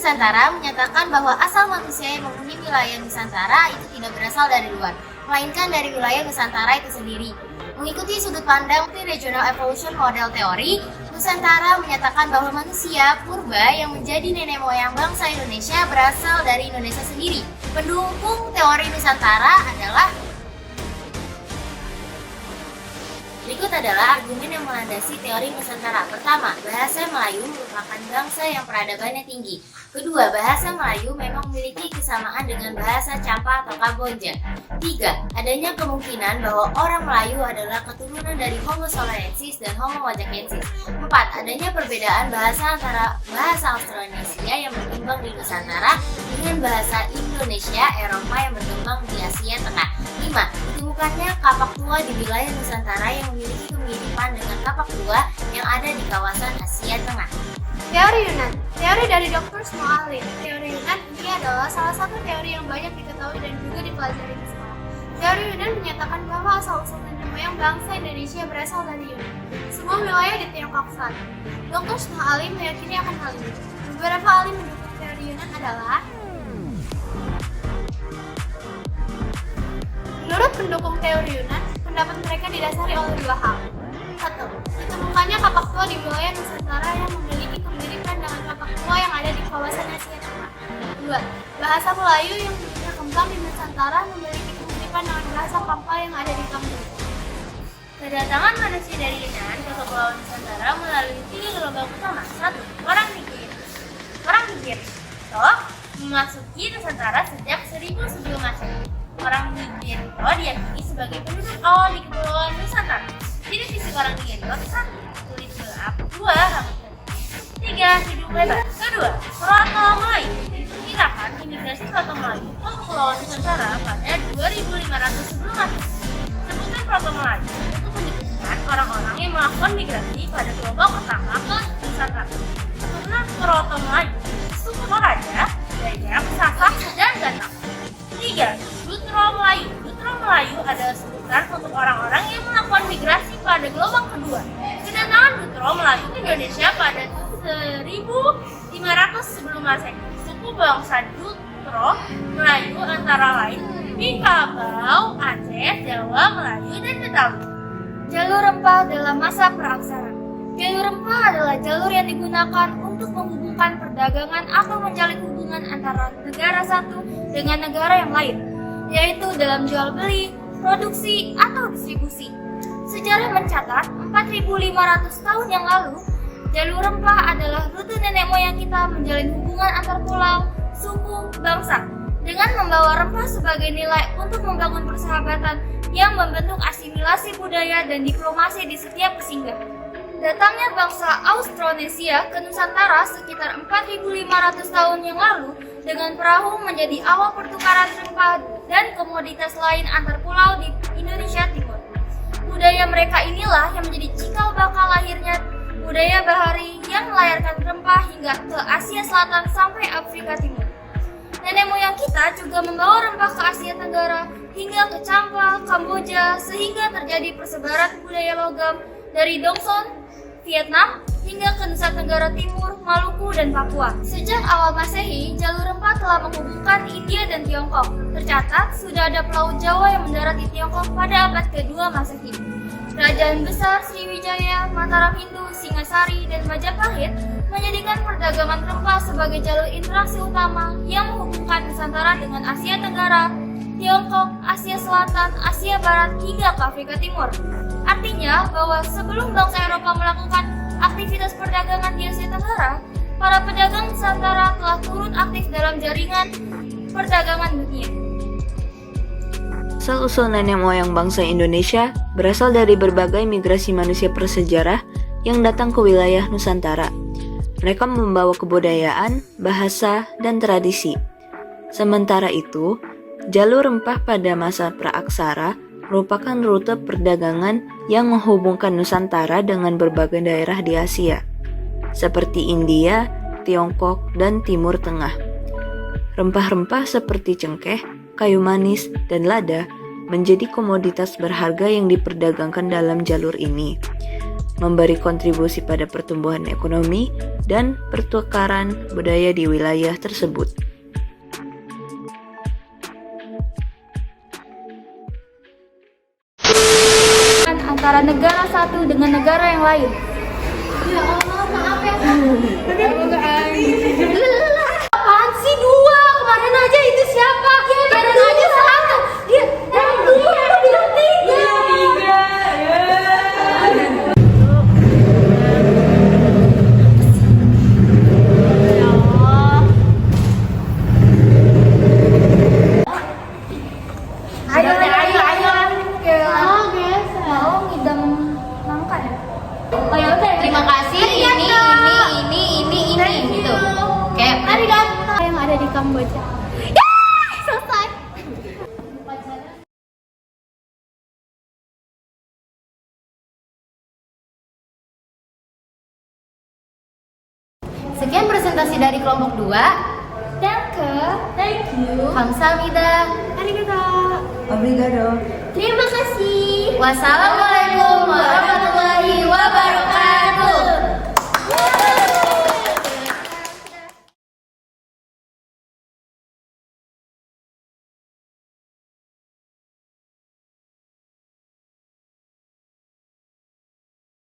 Nusantara menyatakan bahwa asal manusia yang menghuni wilayah Nusantara itu tidak berasal dari luar, melainkan dari wilayah Nusantara itu sendiri. Mengikuti sudut pandang Regional Evolution Model Theory, Nusantara menyatakan bahwa manusia purba yang menjadi nenek moyang bangsa Indonesia berasal dari Indonesia sendiri. Pendukung teori Nusantara adalah berikut adalah argumen yang melandasi teori Nusantara. Pertama, bahasa Melayu merupakan bangsa yang peradabannya tinggi. Kedua, bahasa Melayu memang memiliki kesamaan dengan bahasa Campa atau Kamboja. Tiga, adanya kemungkinan bahwa orang Melayu adalah keturunan dari Homo soloensis dan Homo wajakensis. Empat, adanya perbedaan bahasa antara bahasa Austronesia yang berkembang di Nusantara dengan bahasa Indonesia Eropa yang berkembang di Asia Tengah. Lima, ditemukannya kapak tua di wilayah Nusantara yang memiliki kemiripan dengan kapak tua yang ada di kawasan Asia Tengah. Teori Yunan, teori dari Dr. Smoalin. Teori Yunan ini adalah salah satu teori yang banyak diketahui dan juga dipelajari di sekolah. Teori Yunan menyatakan bahwa asal-usul nenek moyang bangsa Indonesia berasal dari Yunan, semua wilayah di Tiongkok Selatan. Dr. Smoalin meyakini akan hal ini. Beberapa ahli mendukung teori Yunan adalah menurut pendukung teori Yunan, pendapat mereka didasari oleh dua hal. Satu, ditemukannya kapak tua di wilayah Nusantara yang memiliki kemiripan dengan kapak tua yang ada di kawasan Asia Tengah. Dua, bahasa Melayu yang berkembang di Nusantara memiliki kemiripan dengan bahasa Pampa yang ada di Kamboja. Kedatangan manusia dari Yunan ke Kepulauan Nusantara melalui tiga gelombang utama. Satu, orang Nigeri memasuki Nusantara sejak 1000 sebelum Masehi. Orang Nigeri diyakini sebagai penduduk awal di Kepulauan Nusantara. Ciri fisik orang Nigeri: satu, kulit gelap; dua, rambut putih; tiga, hidung lebar. Kedua, Proto Melayu. Diperkirakan imigrasi Proto Melayu ke Kepulauan Nusantara pada 2500 sebelum Masehi. Sebutan Proto Melayu untuk menyebutkan orang-orang yang melakukan migrasi pada gelombang pertama ke Nusantara. Menurut Proto Melayu, suku Toraja, Dayak, Sasak, dan Batak. Tiga, Dutro Melayu. Dutro Melayu adalah sebutan untuk orang-orang yang melakukan migrasi pada gelombang kedua. Kedatangan Dutro Melayu ke Indonesia pada 1500 sebelum Masehi. Suku bangsa Dutro Melayu antara lain Minangkabau, Aceh, Jawa, Melayu, dan Betawi. Jalur rempah dalam masa praaksara. Jalur rempah adalah jalur yang digunakan untuk menghubungkan perdagangan atau menjalin hubungan antara negara satu dengan negara yang lain, yaitu dalam jual beli, produksi, atau distribusi. Sejarah mencatat 4.500 tahun yang lalu, jalur rempah adalah rute nenek moyang kita menjalin hubungan antar pulau, suku, bangsa, dengan membawa rempah sebagai nilai untuk membangun persahabatan yang membentuk asimilasi budaya dan diplomasi di setiap kesinggahan. Datangnya bangsa Austronesia ke Nusantara sekitar 4.500 tahun yang lalu dengan perahu menjadi awal pertukaran rempah dan komoditas lain antar pulau di Indonesia Timur. Budaya mereka inilah yang menjadi cikal bakal lahirnya budaya bahari yang melayarkan rempah hingga ke Asia Selatan sampai Afrika Timur. Nenek moyang kita juga membawa rempah ke Asia Tenggara hingga ke Campa, Kamboja, sehingga terjadi persebaran budaya logam dari Dongson, Vietnam, hingga ke Nusa Tenggara Timur, Maluku, dan Papua. Sejak awal Masehi, jalur rempah telah menghubungkan India dan Tiongkok. Tercatat, sudah ada pelaut Jawa yang mendarat di Tiongkok pada abad ke-2 Masehi. Kerajaan besar Sriwijaya, Mataram Hindu, Singasari, dan Majapahit menjadikan perdagangan rempah sebagai jalur interaksi utama yang menghubungkan Nusantara dengan Asia Tenggara, Tiongkok, Asia Selatan, Asia Barat, hingga ke Afrika Timur. Artinya bahwa sebelum bangsa Eropa melakukan aktivitas perdagangan di Asia Tenggara, para pedagang Nusantara telah turut aktif dalam jaringan perdagangan dunia. Asal-usul nenek moyang bangsa Indonesia berasal dari berbagai migrasi manusia prasejarah yang datang ke wilayah Nusantara. Mereka membawa kebudayaan, bahasa, dan tradisi. Sementara itu, jalur rempah pada masa praaksara merupakan rute perdagangan yang menghubungkan Nusantara dengan berbagai daerah di Asia, seperti India, Tiongkok, dan Timur Tengah. Rempah-rempah seperti cengkeh, kayu manis, dan lada menjadi komoditas berharga yang diperdagangkan dalam jalur ini. memberi kontribusi pada pertumbuhan ekonomi dan pertukaran budaya di wilayah tersebut. Antara negara satu dengan negara yang lain. Ya Allah, maaf ya. Apaan sih dua? Kemarin aja itu siapa? Kemarin aja satu. Dia bilang tiga. Ayo. Mau ngidam nangka ya? Oh ya udah. Terima kasih. Ini gitu. Kayak Arigato yang ada di Kamboja. Selesai. sekian presentasi dari kelompok 2. Thank you. Kamsahamnida. Arigato. Obrigado. Terima kasih. Wassalamualaikum warahmatullahi